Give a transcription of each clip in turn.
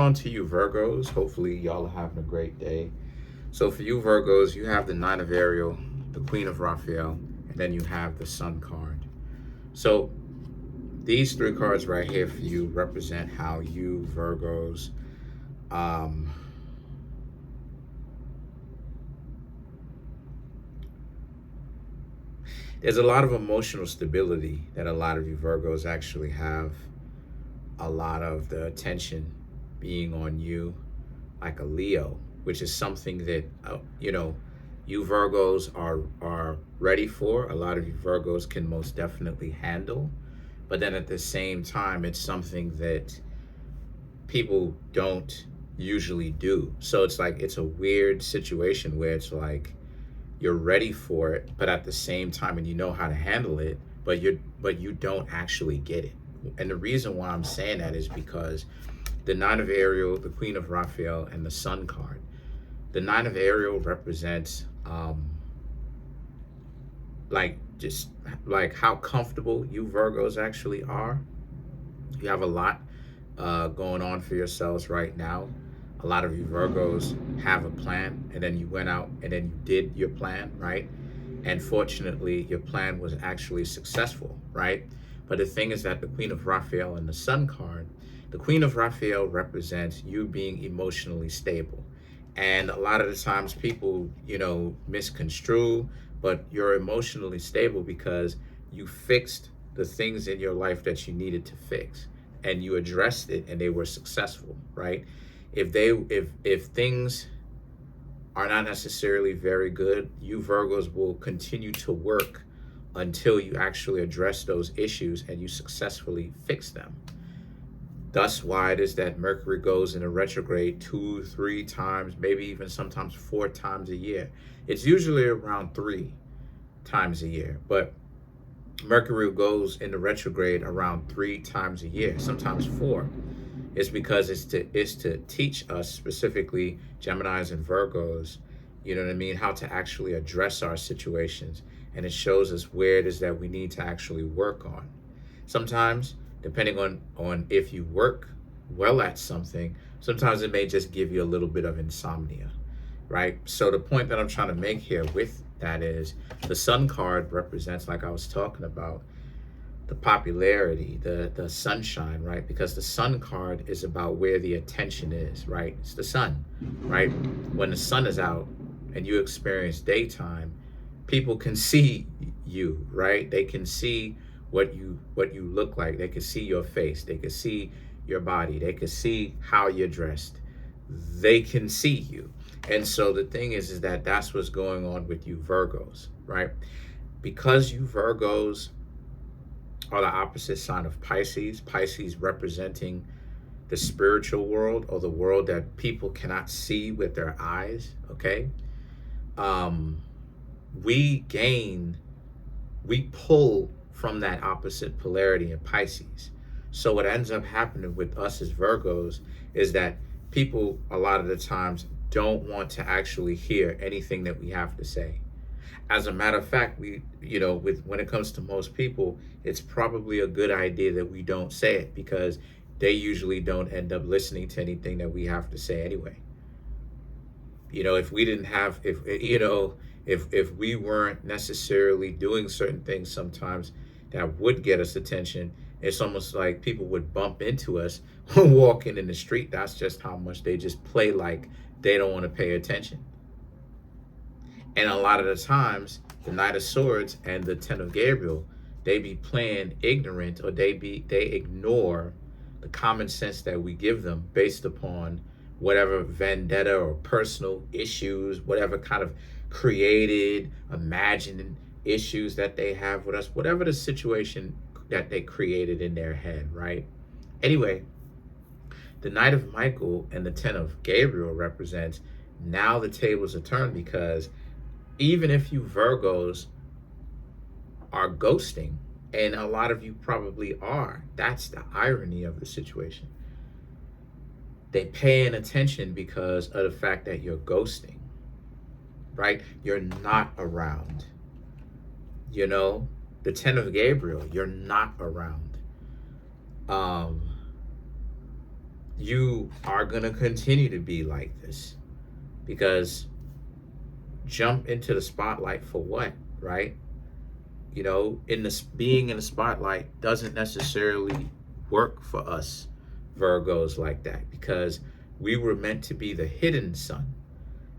on to you, Virgos. Hopefully, y'all are having a great day. So, for you, Virgos, you have the Nine of Ariel, the Queen of Raphael, and then you have the Sun card. So, these three cards right here for you represent how you, Virgos, um, there's a lot of emotional stability that a lot of you Virgos actually have. A lot of the attention being on you, like a Leo, which is something that you Virgos are ready for. A lot of you Virgos can most definitely handle, but then at the same time, it's something that people don't usually do. So it's like it's a weird situation where it's like you're ready for it, but at the same time, and you know how to handle it, but you don't actually get it. And the reason why I'm saying that is because the Nine of Ariel, the Queen of Raphael, and the Sun card. The Nine of Ariel represents just like how comfortable you Virgos actually are. You have a lot going on for yourselves right now. A lot of you Virgos have a plan, and then you went out and then you did your plan, right? And fortunately, your plan was actually successful, right? But the thing is that the Queen of Raphael and the Sun card, the Queen of Raphael represents you being emotionally stable. And a lot of the times people, misconstrue, but you're emotionally stable because you fixed the things in your life that you needed to fix, and you addressed it and they were successful, right? If things are not necessarily very good, you Virgos will continue to work until you actually address those issues and you successfully fix them. Thus why it is that Mercury goes in a retrograde 2, 3 times, maybe even sometimes 4 times a year. It's usually around 3 times a year, but Mercury goes into retrograde around 3 times a year, sometimes 4. It's because it's to teach us, specifically Geminis and Virgos, you know what I mean, how to actually address our situations. And it shows us where it is that we need to actually work on. Sometimes, depending on if you work well at something, sometimes it may just give you a little bit of insomnia, right? So the point that I'm trying to make here with that is the Sun card represents, like I was talking about, the popularity, the sunshine, right? Because the Sun card is about where the attention is, right? It's the sun, right? When the sun is out and you experience daytime, people can see you, right? They can see what you look like. They can see your face. They can see your body. They can see how you're dressed. They can see you. And so the thing is that that's what's going on with you Virgos, right? Because you Virgos are the opposite sign of Pisces. Pisces representing the spiritual world, or the world that people cannot see with their eyes, okay? We pull from that opposite polarity in Pisces. So what ends up happening with us as Virgos is that people a lot of the times don't want to actually hear anything that we have to say. As a matter of fact, when it comes to most people, it's probably a good idea that we don't say it, because they usually don't end up listening to anything that we have to say anyway. If we didn't have, if we weren't necessarily doing certain things sometimes that would get us attention, it's almost like people would bump into us walking in the street. That's just how much they just play like they don't want to pay attention. And a lot of the times, the Knight of Swords and the Ten of Gabriel, they be playing ignorant, or they ignore the common sense that we give them based upon whatever vendetta or personal issues, whatever kind of created, imagined issues that they have with us, whatever the situation that they created in their head, right? Anyway, the Knight of Michael and the Ten of Gabriel represents, now the tables are turned, because even if you Virgos are ghosting, and a lot of you probably are, that's the irony of the situation. They paying attention because of the fact that you're ghosting, right? You're not around. The Ten of Gabriel, you're not around. you are going to continue to be like this, because jump into the spotlight for what, right? You know, in this being in the spotlight doesn't necessarily work for us Virgos like that, because we were meant to be the hidden sun.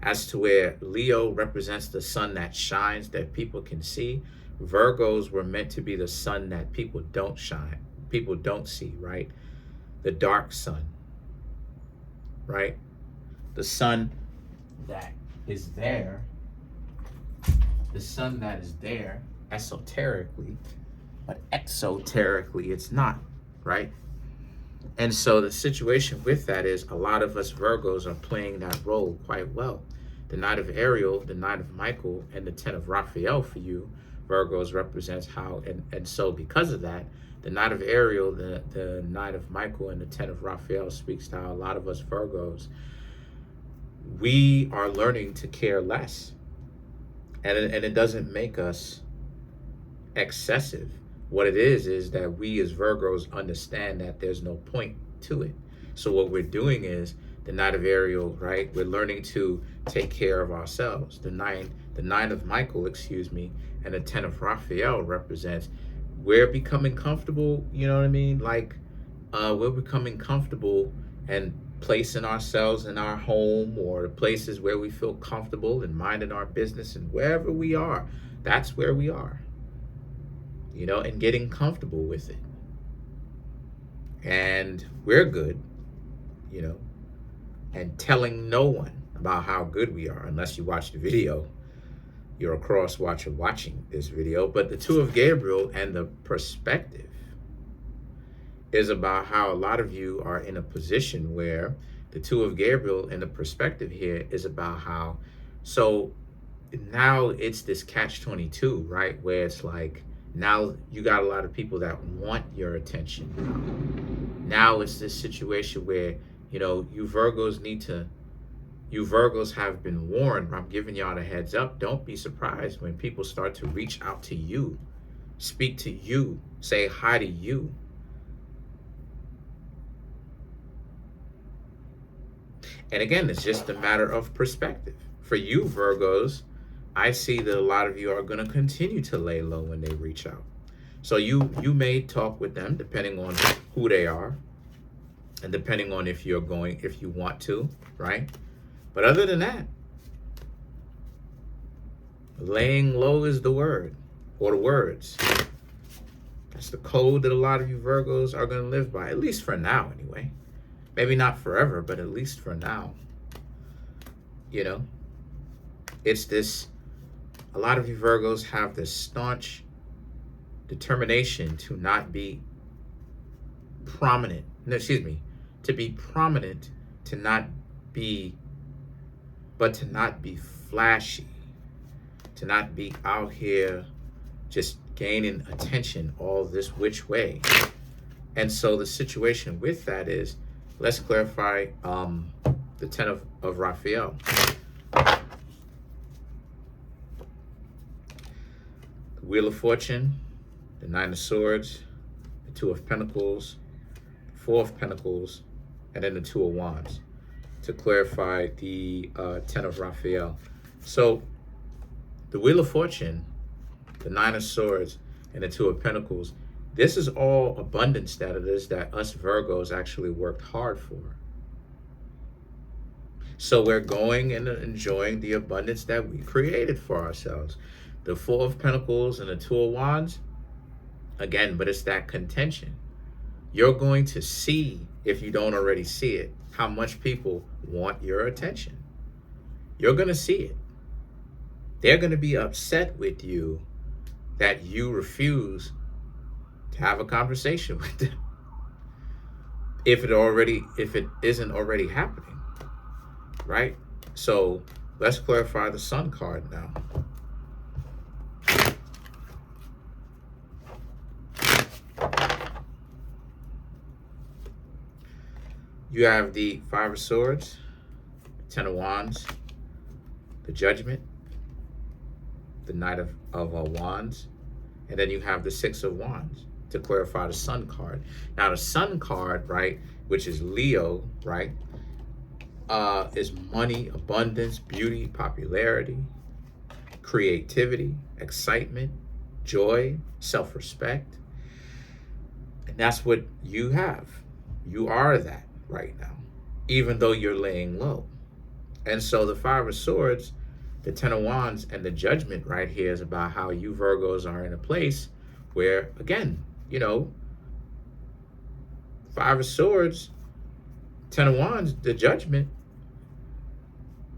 As to where Leo represents the sun that shines, that people can see, Virgos were meant to be the sun that people don't see, right? The dark sun, right? The sun that is there, the sun that is there esoterically, but exoterically it's not, right? And so the situation with that is a lot of us Virgos are playing that role quite well. The Knight of Ariel, the Knight of Michael, and the Ten of Raphael for you Virgos represents how, and so because of that, the Knight of Ariel, the Knight of Michael, and the Ten of Raphael speaks to how a lot of us Virgos, we are learning to care less. And it doesn't make us excessive. What it is that we as Virgos understand that there's no point to it. So what we're doing is the Knight of Ariel, right? We're learning to take care of ourselves. The nine of Michael, and the Ten of Raphael represents we're becoming comfortable, you know what I mean? Like we're becoming comfortable and placing ourselves in our home or places where we feel comfortable and minding our business, and wherever we are, that's where we are, you know, and getting comfortable with it. And we're good, you know, and telling no one about how good we are, unless you watch the video. You're a cross watcher watching this video. But the Two of Gabriel and the perspective is about how a lot of you are in a position where the Two of Gabriel and the perspective here is about how, so now it's this catch-22, right? Where it's like, now you got a lot of people that want your attention. Now it's this situation where, you know, you Virgos have been warned. I'm giving y'all a heads up. Don't be surprised when people start to reach out to you, speak to you, say hi to you. And again, it's just a matter of perspective. For you Virgos, I see that a lot of you are going to continue to lay low when they reach out. So you may talk with them depending on who they are and depending on if you want to, right? But other than that, laying low is the word, or the words. That's the code that a lot of you Virgos are going to live by, at least for now anyway. Maybe not forever, but at least for now. You know, it's this, a lot of you Virgos have this staunch determination to not be prominent. No, excuse me, to be prominent, to not be flashy, to not be out here just gaining attention all this which way. And so the situation with that is, let's clarify the Ten of Raphael. The Wheel of Fortune, the Nine of Swords, the Two of Pentacles, Four of Pentacles, and then the Two of Wands, to clarify the Ten of Raphael. So the Wheel of Fortune, the Nine of Swords, and the Two of Pentacles, this is all abundance that it is that us Virgos actually worked hard for. So we're going and enjoying the abundance that we created for ourselves. The Four of Pentacles and the Two of Wands, again, but it's that contention. You're going to see, if you don't already see it, how much people want your attention. You're going to see it. They're going to be upset with you that you refuse to have a conversation with them, if it isn't already happening, right? So let's clarify the Sun card now. You have the Five of Swords, Ten of Wands, the Judgment, the Knight of Wands, and then you have the Six of Wands to clarify the Sun card. Now the Sun card, right, which is Leo, right? Is money, abundance, beauty, popularity, creativity, excitement, joy, self-respect. And that's what you have. You are that right now, even though you're laying low. And so the Five of Swords, the Ten of Wands, and the Judgment right here is about how you Virgos are in a place where, again, Five of Swords, Ten of Wands, the Judgment,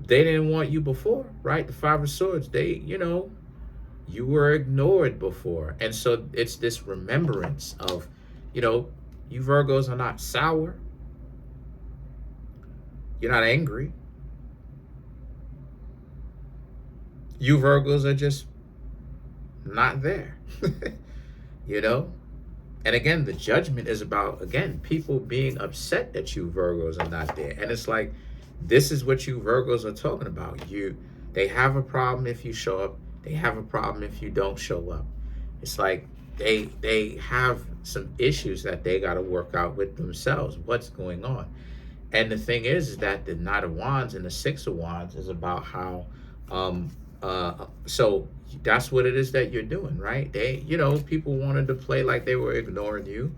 they didn't want you before, right? The Five of Swords, you were ignored before. And so it's this remembrance of, you Virgos are not sour. You're not angry. You Virgos are just not there, you know? And again, the Judgment is about, again, people being upset that you Virgos are not there. And it's like, this is what you Virgos are talking about. They have a problem if you show up. They have a problem if you don't show up. It's like they have some issues that they got to work out with themselves. What's going on? And the thing is that the Knight of Wands and the Six of Wands is about how, so that's what it is that you're doing, right? People wanted to play like they were ignoring you.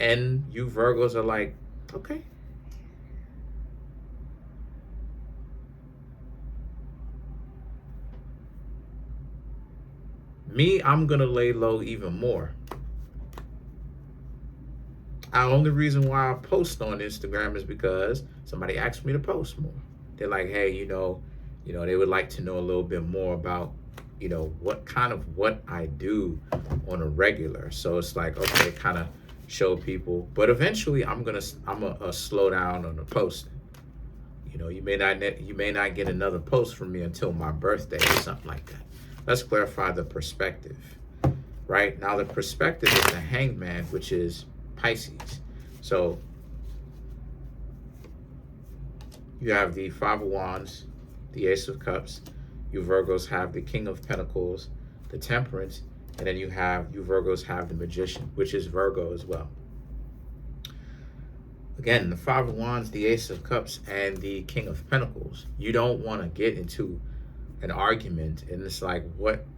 And you Virgos are like, okay. Me, I'm going to lay low even more. The only reason why I post on Instagram is because somebody asked me to post more. They're like, hey, they would like to know a little bit more about, what I do on a regular. So it's like, okay, kind of show people. But eventually, I'm gonna slow down on the posting. You may not get another post from me until my birthday or something like that. Let's clarify the perspective. Right now, the perspective is the Hangman, which is Pisces. So you have the Five of Wands, the Ace of Cups. You Virgos have the King of Pentacles, the Temperance, and then you Virgos have the Magician, which is Virgo as well. Again, the Five of Wands, the Ace of Cups, and the King of Pentacles. You don't want to get into an argument, and it's like,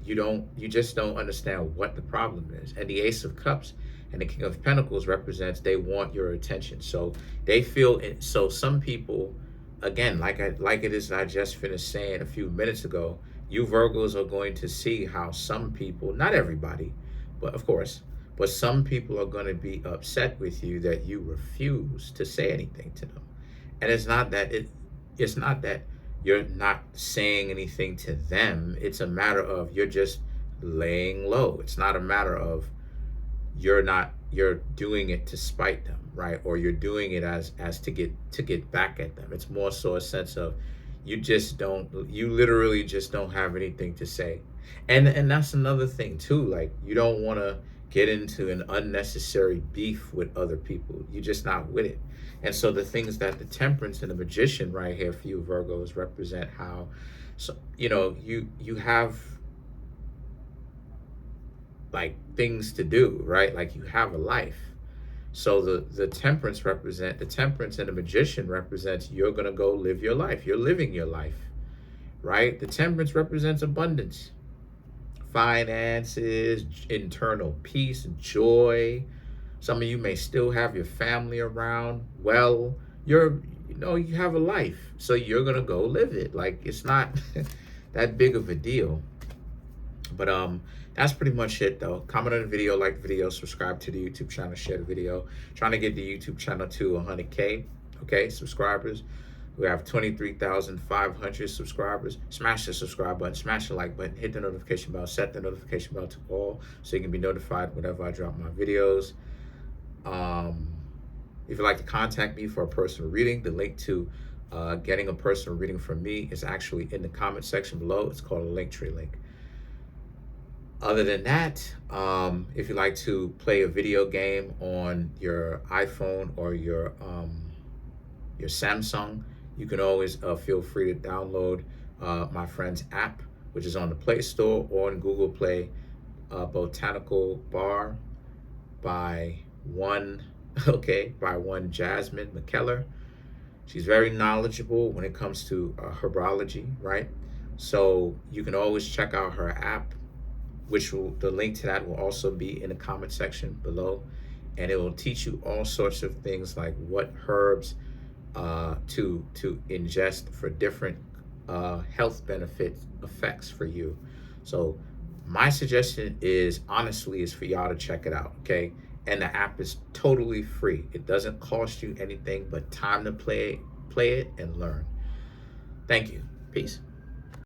you just don't understand what the problem is. And the Ace of Cups and the King of Pentacles represents they want your attention. So they feel it. So some people, again, like it is I just finished saying a few minutes ago, you Virgos are going to see how some people, not everybody, but of course, but some people are going to be upset with you that you refuse to say anything to them. And it's not that you're not saying anything to them. It's a matter of you're just laying low. It's not a matter of you're doing it to spite them, right? Or you're doing it as to get back at them. It's more so a sense of you literally just don't have anything to say. And that's another thing too. Like, you don't want to get into an unnecessary beef with other people. You're just not with it. And so the things that the Temperance and the Magician right here for you Virgos represent how, so you have like things to do, right? Like you have a life. So the Temperance and the Magician represents you're gonna go live your life. You're living your life, right? The Temperance represents abundance, finances, internal peace, joy. Some of you may still have your family around. Well, you have a life, so you're gonna go live it. Like, it's not that big of a deal. But that's pretty much it though. Comment on the video, like the video, subscribe to the YouTube channel, share the video. Trying to get the YouTube channel to 100K, okay, subscribers. We have 23,500 subscribers. Smash the subscribe button, smash the like button, hit the notification bell, set the notification bell to all so you can be notified whenever I drop my videos. If you'd like to contact me for a personal reading, the link to getting a personal reading from me is actually in the comment section below. It's called a Linktree link. Other than that, if you'd like to play a video game on your iPhone or your Samsung, you can always feel free to download my friend's app, which is on the Play Store or on Google Play, Botanical Bar by okay, by one Jasmine McKellar. She's very knowledgeable when it comes to herbology, right? So you can always check out her app, which will, the link to that will also be in the comment section below, and it will teach you all sorts of things like what herbs to ingest for different health benefit effects for you. So my suggestion is honestly is for y'all to check it out, okay? And the app is totally free. It doesn't cost you anything but time to play it and learn. Thank you. Peace.